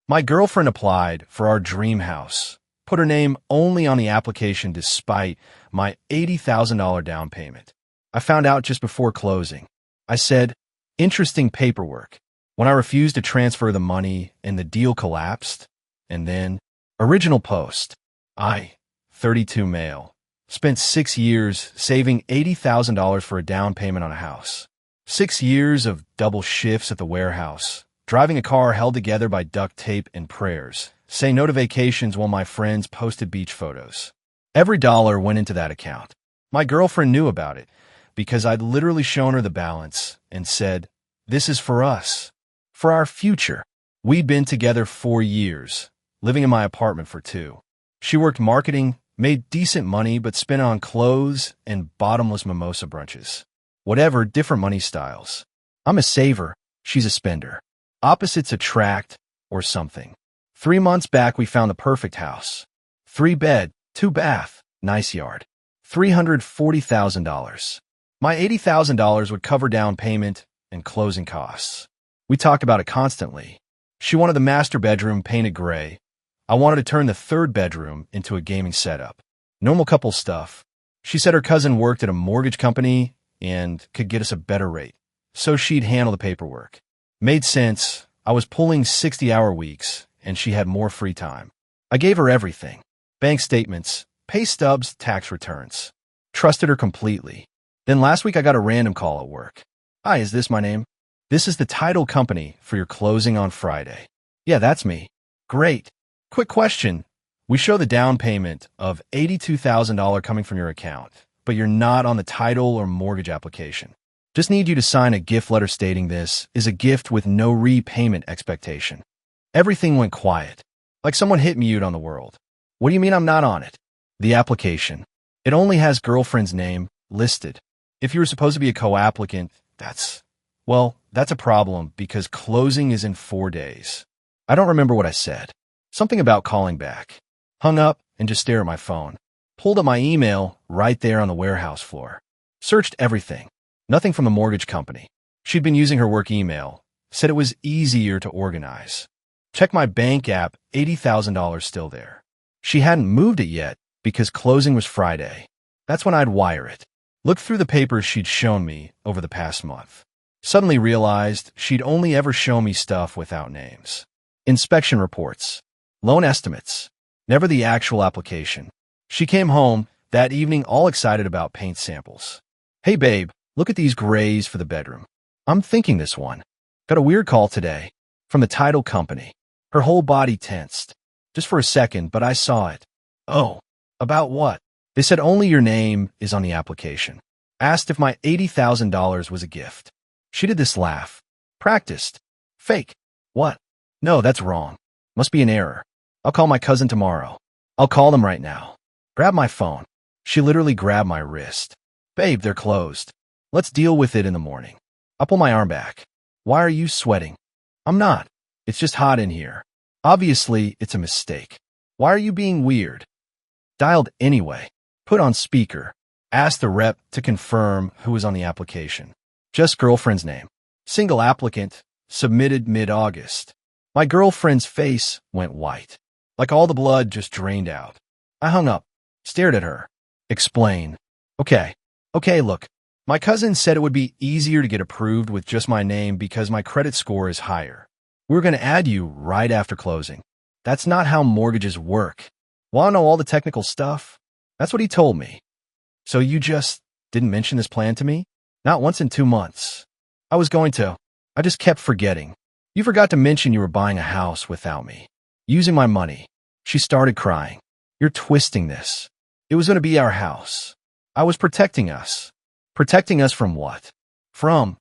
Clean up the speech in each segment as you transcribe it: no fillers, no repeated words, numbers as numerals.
My girlfriend applied for our dream house, put her name only on the application despite my $80,000 down payment. I found out just before closing. I said, interesting paperwork, when I refused to transfer the money and the deal collapsed. And then, original post. I, 32 male, spent 6 years saving $80,000 for a down payment on a house. 6 years of double shifts at the warehouse, driving a car held together by duct tape and prayers, say no to vacations while my friends posted beach photos. Every dollar went into that account. My girlfriend knew about it because I'd literally shown her the balance and said, this is for us, for our future. We'd been together 4 years, living in my apartment for 2. She worked marketing, made decent money, but spent it on clothes and bottomless mimosa brunches. Whatever, different money styles. I'm a saver, she's a spender. Opposites attract, or something. 3 months back, we found the perfect house. 3 bed, 2 bath, nice yard. $340,000. My $80,000 would cover down payment and closing costs. We talked about it constantly. She wanted the master bedroom painted gray. I wanted to turn the 3rd bedroom into a gaming setup. Normal couple stuff. She said her cousin worked at a mortgage company and could get us a better rate, so she'd handle the paperwork. Made sense. I was pulling 60-hour weeks, and she had more free time. I gave her everything. Bank statements, pay stubs, tax returns. Trusted her completely. Then last week I got a random call at work. Hi, is this my name? This is the title company for your closing on Friday. Yeah, that's me. Great. Quick question. We show the down payment of $82,000 coming from your account, but you're not on the title or mortgage application. Just need you to sign a gift letter stating this is a gift with no repayment expectation. Everything went quiet, like someone hit mute on the world. What do you mean I'm not on it? The application. It only has girlfriend's name listed. If you were supposed to be a co-applicant, that's a problem because closing is in 4 days. I don't remember what I said. Something about calling back. Hung up and just stared at my phone. Pulled up my email right there on the warehouse floor. Searched everything. Nothing from the mortgage company. She'd been using her work email. Said it was easier to organize. Checked my bank app, $80,000 still there. She hadn't moved it yet because closing was Friday. That's when I'd wire it. Looked through the papers she'd shown me over the past month. Suddenly realized she'd only ever shown me stuff without names. Inspection reports. Loan estimates. Never the actual application. She came home that evening all excited about paint samples. Hey babe, look at these grays for the bedroom. I'm thinking this one. Got a weird call today from the title company. Her whole body tensed. Just for a second, but I saw it. Oh, about what? They said only your name is on the application. Asked if my $80,000 was a gift. She did this laugh. Practiced. Fake. What? No, that's wrong. Must be an error. I'll call my cousin tomorrow. I'll call them right now. Grab my phone. She literally grabbed my wrist. Babe, they're closed. Let's deal with it in the morning. I'll pull my arm back. Why are you sweating? I'm not. It's just hot in here. Obviously, it's a mistake. Why are you being weird? Dialed anyway. Put on speaker. Asked the rep to confirm who was on the application. Just girlfriend's name. Single applicant. Submitted mid-August. My girlfriend's face went white. Like all the blood just drained out. I hung up. Stared at her. Explain. Okay, look. My cousin said it would be easier to get approved with just my name because my credit score is higher. We're going to add you right after closing. That's not how mortgages work. Want to know all the technical stuff? That's what he told me. So you just didn't mention this plan to me? Not once in 2 months. I was going to. I just kept forgetting. You forgot to mention you were buying a house without me. Using my money. She started crying. You're twisting this. It was going to be our house. I was protecting us. Protecting us from what? From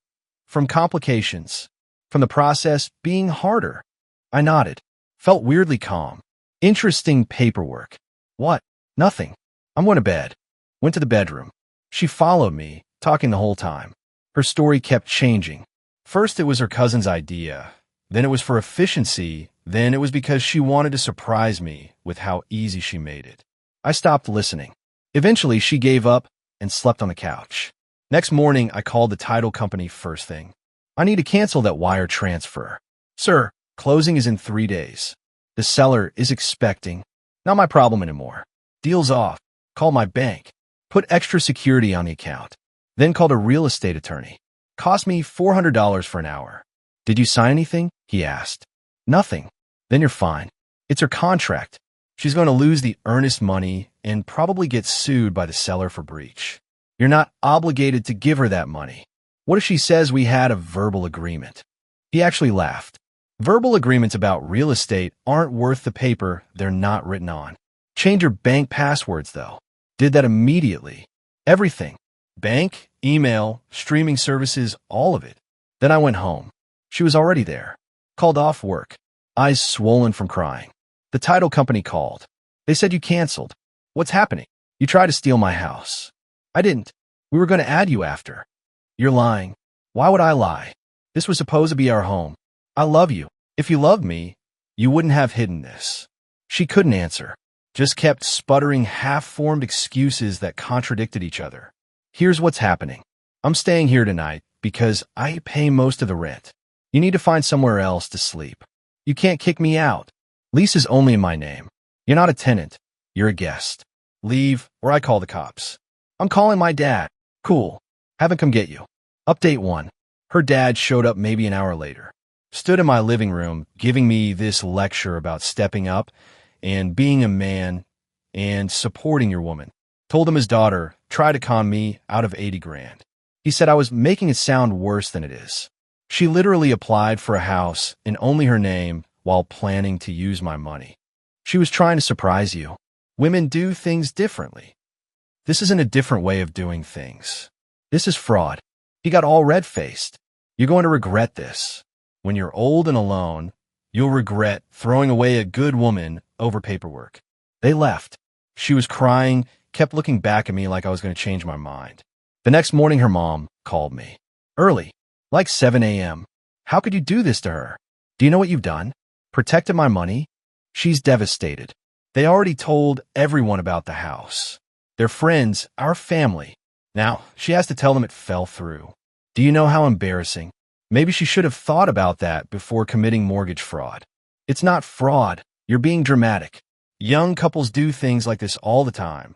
complications. From the process being harder. I nodded. Felt weirdly calm. Interesting paperwork. What? Nothing. I'm going to bed. Went to the bedroom. She followed me, talking the whole time. Her story kept changing. First it was her cousin's idea. Then it was for efficiency. Then it was because she wanted to surprise me with how easy she made it. I stopped listening. Eventually she gave up and slept on the couch. Next morning I called the title company first thing. I need to cancel that wire transfer. Sir, Closing is in 3 days. The seller is expecting. Not my problem anymore. Deal's off. Call my bank. Put extra security on the account. Then called a real estate attorney. Cost me $400 for an hour. Did you sign anything? He asked. Nothing. Then you're fine. It's her contract. She's going to lose the earnest money and probably get sued by the seller for breach. You're not obligated to give her that money. What if she says we had a verbal agreement? He actually laughed. Verbal agreements about real estate aren't worth the paper they're not written on. Change your bank passwords, though. Did that immediately. Everything. Bank, email, streaming services, all of it. Then I went home. She was already there. Called off work. Eyes swollen from crying. The title company called. They said you canceled. What's happening? You tried to steal my house. I didn't. We were going to add you after. You're lying. Why would I lie? This was supposed to be our home. I love you. If you loved me, you wouldn't have hidden this. She couldn't answer. Just kept sputtering half-formed excuses that contradicted each other. Here's what's happening. I'm staying here tonight because I pay most of the rent. You need to find somewhere else to sleep. You can't kick me out. Lease is only in my name. You're not a tenant. You're a guest. Leave, or I call the cops. I'm calling my dad. Cool. Have him come get you. Update 1. Her dad showed up maybe an hour later. Stood in my living room giving me this lecture about stepping up and being a man and supporting your woman. Told him his daughter tried to con me out of 80 grand. He said I was making it sound worse than it is. She literally applied for a house in only her name while planning to use my money. She was trying to surprise you. Women do things differently. This isn't a different way of doing things. This is fraud. He got all red-faced. You're going to regret this. When you're old and alone, you'll regret throwing away a good woman over paperwork. They left. She was crying, kept looking back at me like I was going to change my mind. The next morning, her mom called me. Early, like 7 a.m. How could you do this to her? Do you know what you've done? Protected my money? She's devastated. They already told everyone about the house. Their friends, our family. Now, she has to tell them it fell through. Do you know how embarrassing? Maybe she should have thought about that before committing mortgage fraud. It's not fraud. You're being dramatic. Young couples do things like this all the time.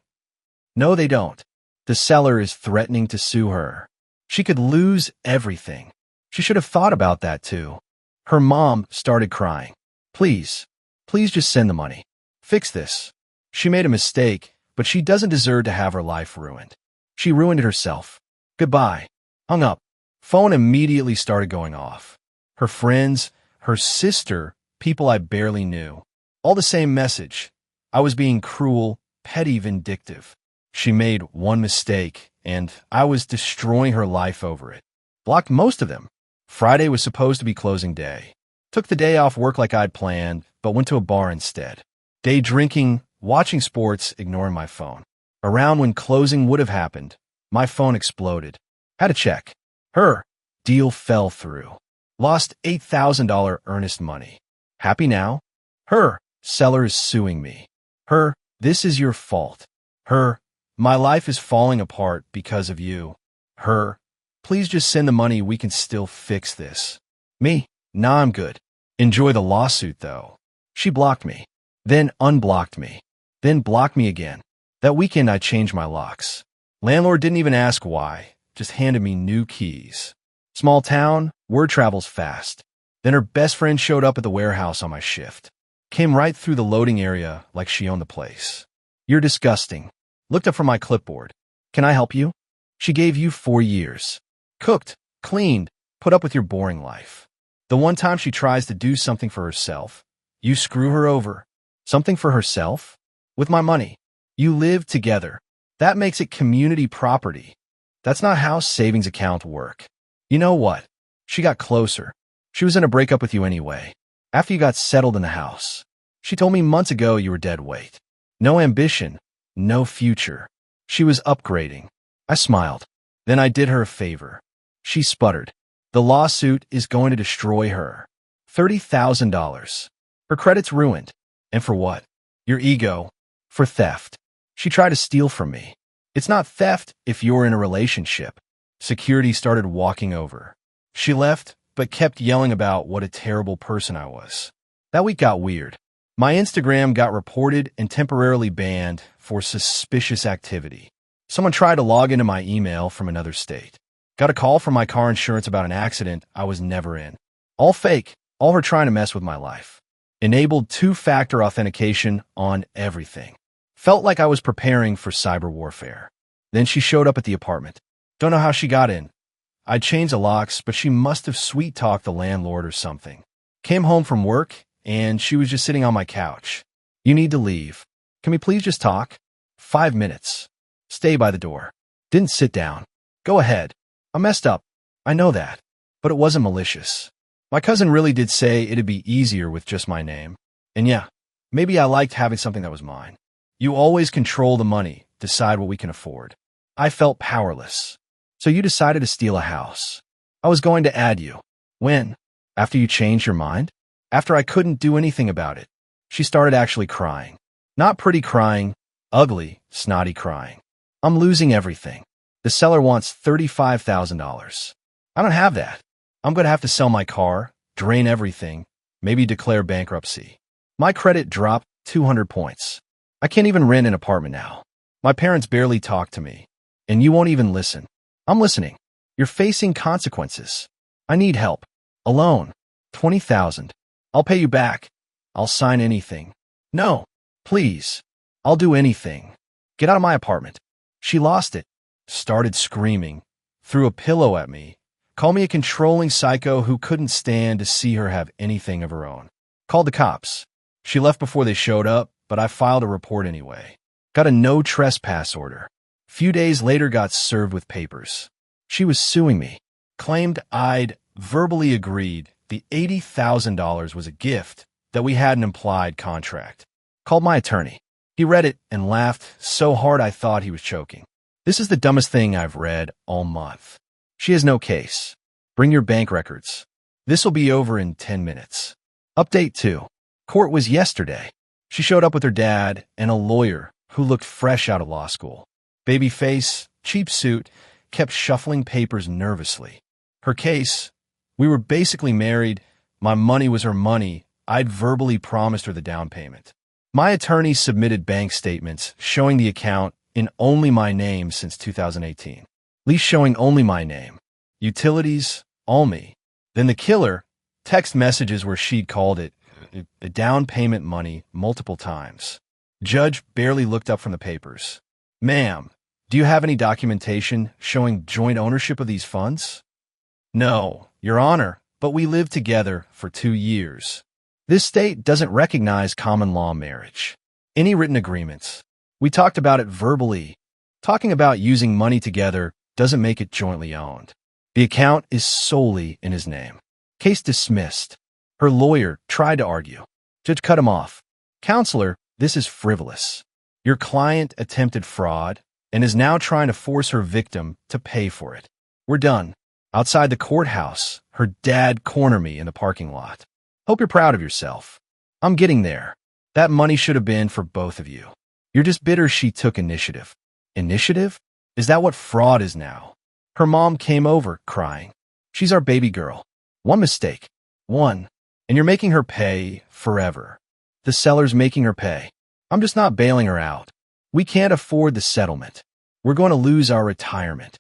No, they don't. The seller is threatening to sue her. She could lose everything. She should have thought about that too. Her mom started crying. Please, please just send the money. Fix this. She made a mistake, but she doesn't deserve to have her life ruined. She ruined it herself. Goodbye. Hung up. Phone immediately started going off. Her friends, her sister, people I barely knew. All the same message. I was being cruel, petty, vindictive. She made one mistake, and I was destroying her life over it. Blocked most of them. Friday was supposed to be closing day. Took the day off work like I'd planned, but went to a bar instead. Day drinking, watching sports, ignoring my phone. Around when closing would have happened, my phone exploded. Had to check. Her deal fell through. Lost $8,000 earnest money. Happy now? Her seller is suing me. Her, this is your fault. Her, my life is falling apart because of you. Her, please just send the money, we can still fix this. Me, nah, I'm good. Enjoy the lawsuit though. She blocked me, then unblocked me, then blocked me again. That weekend I changed my locks. Landlord didn't even ask why. Just handed me new keys. Small town, word travels fast. Then her best friend showed up at the warehouse on my shift. Came right through the loading area like she owned the place. You're disgusting. Looked up from my clipboard. Can I help you? She gave you 4 years. Cooked, cleaned, put up with your boring life. The one time she tries to do something for herself, you screw her over. Something for herself? With my money. You live together. That makes it community property. That's not how savings accounts work. You know what? She got closer. She was in a breakup with you anyway. After you got settled in the house. She told me months ago you were dead weight. No ambition. No future. She was upgrading. I smiled. Then I did her a favor. She sputtered. The lawsuit is going to destroy her. $30,000. Her credit's ruined. And for what? Your ego. For theft. She tried to steal from me. It's not theft if you're in a relationship. Security started walking over. She left, but kept yelling about what a terrible person I was. That week got weird. My Instagram got reported and temporarily banned for suspicious activity. Someone tried to log into my email from another state. Got a call from my car insurance about an accident I was never in. All fake, all her trying to mess with my life. Enabled two-factor authentication on everything. Felt like I was preparing for cyber warfare. Then she showed up at the apartment. Don't know how she got in. I'd changed the locks, but she must have sweet-talked the landlord or something. Came home from work, and she was just sitting on my couch. You need to leave. Can we please just talk? 5 minutes. Stay by the door. Didn't sit down. Go ahead. I messed up. I know that. But it wasn't malicious. My cousin really did say it'd be easier with just my name. And yeah, maybe I liked having something that was mine. You always control the money, decide what we can afford. I felt powerless. So you decided to steal a house. I was going to add you. When? After you changed your mind? After I couldn't do anything about it. She started actually crying. Not pretty crying, ugly, snotty crying. I'm losing everything. The seller wants $35,000. I don't have that. I'm going to have to sell my car, drain everything, maybe declare bankruptcy. My credit dropped 200 points. I can't even rent an apartment now. My parents barely talk to me. And you won't even listen. I'm listening. You're facing consequences. I need help. Alone. 20,000. I'll pay you back. I'll sign anything. No. Please. I'll do anything. Get out of my apartment. She lost it. Started screaming. Threw a pillow at me. Called me a controlling psycho who couldn't stand to see her have anything of her own. Called the cops. She left before they showed up, but I filed a report anyway. Got a no trespass order. Few days later got served with papers. She was suing me. Claimed I'd verbally agreed the $80,000 was a gift, that we had an implied contract. Called my attorney. He read it and laughed so hard I thought he was choking. This is the dumbest thing I've read all month. She has no case. Bring your bank records. This'll be over in 10 minutes. Update 2. Court was yesterday. She showed up with her dad and a lawyer who looked fresh out of law school. Baby face, cheap suit, kept shuffling papers nervously. Her case, we were basically married. My money was her money. I'd verbally promised her the down payment. My attorney submitted bank statements showing the account in only my name since 2018. Lease showing only my name. Utilities, all me. Then the killer, text messages where she'd called it the down payment money multiple times. Judge barely looked up from the papers. Ma'am, do you have any documentation showing joint ownership of these funds? No, Your Honor, but we lived together for 2 years. This state doesn't recognize common law marriage. Any written agreements. We talked about it verbally. Talking about using money together doesn't make it jointly owned. The account is solely in his name. Case dismissed. Her lawyer tried to argue. Judge cut him off. Counselor, this is frivolous. Your client attempted fraud and is now trying to force her victim to pay for it. We're done. Outside the courthouse, her dad cornered me in the parking lot. Hope you're proud of yourself. I'm getting there. That money should have been for both of you. You're just bitter she took initiative. Initiative? Is that what fraud is now? Her mom came over, crying. She's our baby girl. One mistake. One. And you're making her pay forever. The seller's making her pay. I'm just not bailing her out. We can't afford the settlement. We're going to lose our retirement.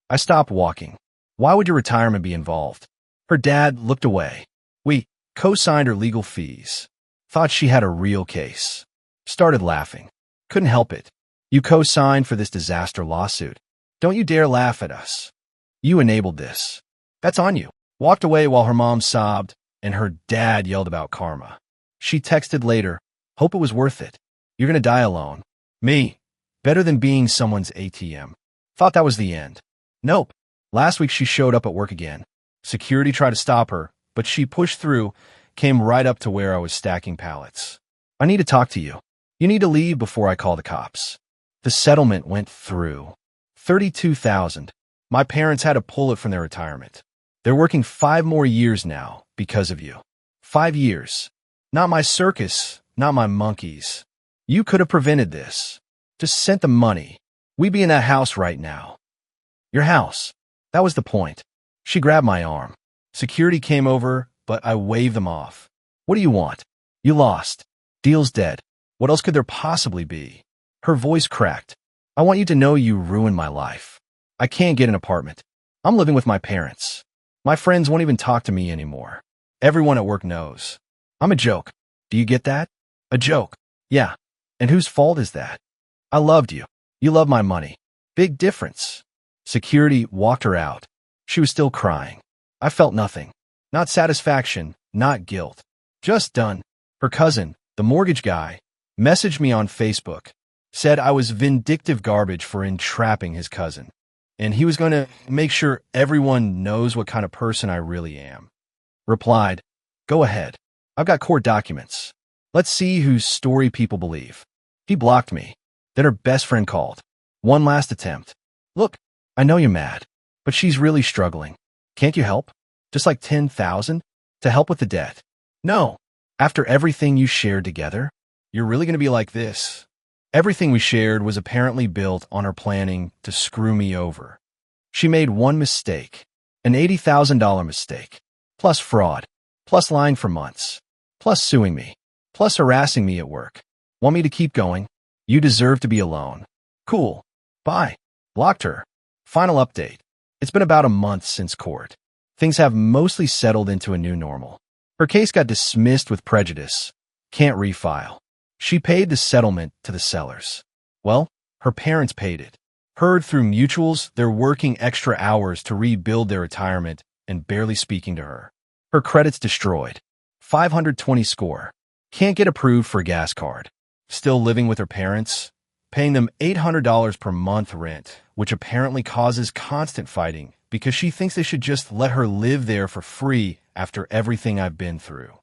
I stopped walking. Why would your retirement be involved? Her dad looked away. We co-signed her legal fees. Thought she had a real case. Started laughing. Couldn't help it. You co-signed for this disaster lawsuit. Don't you dare laugh at us. You enabled this. That's on you. Walked away while her mom sobbed and her dad yelled about karma. She texted later, hope it was worth it. You're going to die alone. Me. Better than being someone's ATM. Thought that was the end. Nope. Last week she showed up at work again. Security tried to stop her, but she pushed through, came right up to where I was stacking pallets. I need to talk to you. You need to leave before I call the cops. The settlement went through. $32,000. My parents had to pull it from their retirement. They're working 5 more years now because of you. 5 years. Not my circus, not my monkeys. You could have prevented this. Just sent the money. We'd be in that house right now. Your house. That was the point. She grabbed my arm. Security came over, but I waved them off. What do you want? You lost. Deal's dead. What else could there possibly be? Her voice cracked. I want you to know you ruined my life. I can't get an apartment. I'm living with my parents. My friends won't even talk to me anymore. Everyone at work knows. I'm a joke. Do you get that? A joke. Yeah. And whose fault is that? I loved you. You love my money. Big difference. Security walked her out. She was still crying. I felt nothing. Not satisfaction, not guilt. Just done. Her cousin, the mortgage guy, messaged me on Facebook, said I was vindictive garbage for entrapping his cousin, and he was going to make sure everyone knows what kind of person I really am. Replied, go ahead. I've got court documents. Let's see whose story people believe. He blocked me. Then her best friend called. One last attempt. Look, I know you're mad, but she's really struggling. Can't you help? Just like 10,000 to help with the debt. No. After everything you shared together, you're really going to be like this. Everything we shared was apparently built on her planning to screw me over. She made one mistake, an $80,000 mistake, plus fraud, plus lying for months, plus suing me, plus harassing me at work. Want me to keep going? You deserve to be alone. Cool. Bye. Blocked her. Final update. It's been about a month since court. Things have mostly settled into a new normal. Her case got dismissed with prejudice. Can't refile. She paid the settlement to the sellers. Well, her parents paid it. Heard through mutuals they're working extra hours to rebuild their retirement and barely speaking to her. Her credit's destroyed. 520 score. Can't get approved for a gas card. Still living with her parents, paying them $800 per month rent, which apparently causes constant fighting because she thinks they should just let her live there for free after everything I've been through.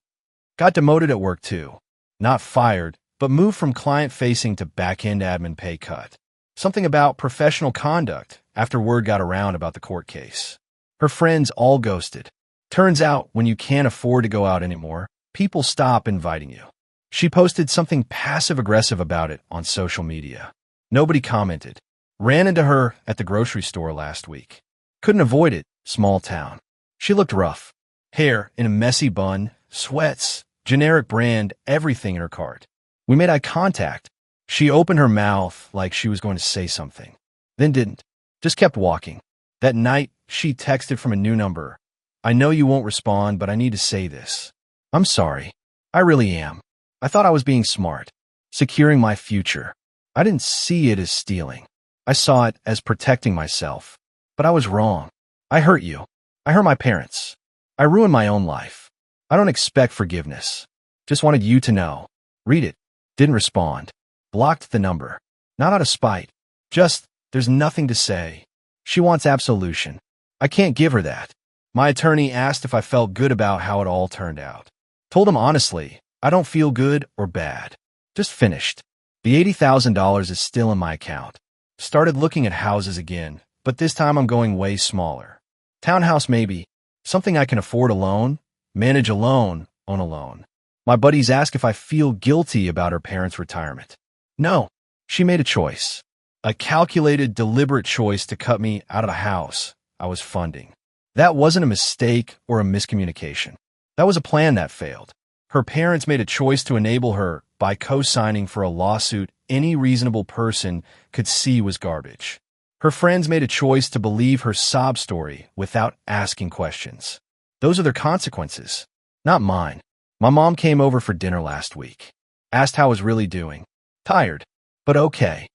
Got demoted at work too. Not fired, but moved from client-facing to back-end admin pay cut. Something about professional conduct after word got around about the court case. Her friends all ghosted. Turns out when you can't afford to go out anymore, people stop inviting you. She posted something passive-aggressive about it on social media. Nobody commented. Ran into her at the grocery store last week. Couldn't avoid it, small town. She looked rough. Hair in a messy bun, sweats, generic brand, everything in her cart. We made eye contact. She opened her mouth like she was going to say something, then didn't. Just kept walking. That night, she texted from a new number. I know you won't respond, but I need to say this. I'm sorry. I really am. I thought I was being smart, securing my future. I didn't see it as stealing. I saw it as protecting myself. But I was wrong. I hurt you. I hurt my parents. I ruined my own life. I don't expect forgiveness. Just wanted you to know. Read it. Didn't respond. Blocked the number. Not out of spite. Just, there's nothing to say. She wants absolution. I can't give her that. My attorney asked if I felt good about how it all turned out. Told him honestly, I don't feel good or bad. Just finished. The $80,000 is still in my account. Started looking at houses again, but this time I'm going way smaller. Townhouse maybe. Something I can afford alone, manage alone, own alone. My buddies ask if I feel guilty about her parents' retirement. No, she made a choice. A calculated, deliberate choice to cut me out of the house I was funding. That wasn't a mistake or a miscommunication. That was a plan that failed. Her parents made a choice to enable her by co-signing for a lawsuit any reasonable person could see was garbage. Her friends made a choice to believe her sob story without asking questions. Those are their consequences, not mine. My mom came over for dinner last week. Asked how I was really doing. Tired, but okay.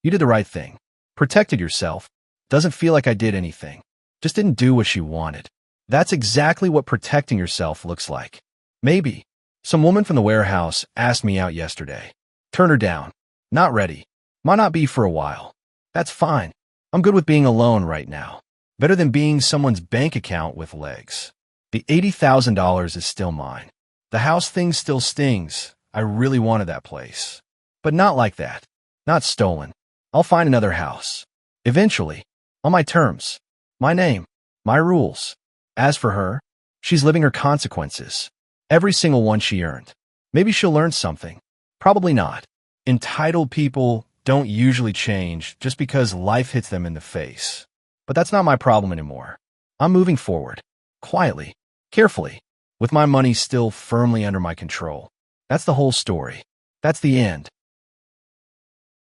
You did the right thing. Protected yourself. Doesn't feel like I did anything. Just didn't do what she wanted. That's exactly what protecting yourself looks like. Maybe. Some woman from the warehouse asked me out yesterday. Turn her down. Not ready. Might not be for a while. That's fine. I'm good with being alone right now. Better than being someone's bank account with legs. The $80,000 is still mine. The house thing still stings. I really wanted that place. But not like that. Not stolen. I'll find another house. Eventually. On my terms. My name. My rules. As for her, she's living her consequences. Every single one she earned. Maybe she'll learn something. Probably not. Entitled people don't usually change just because life hits them in the face. But that's not my problem anymore. I'm moving forward. quietly, carefully, with my money still firmly under my control. That's the whole story. That's the end.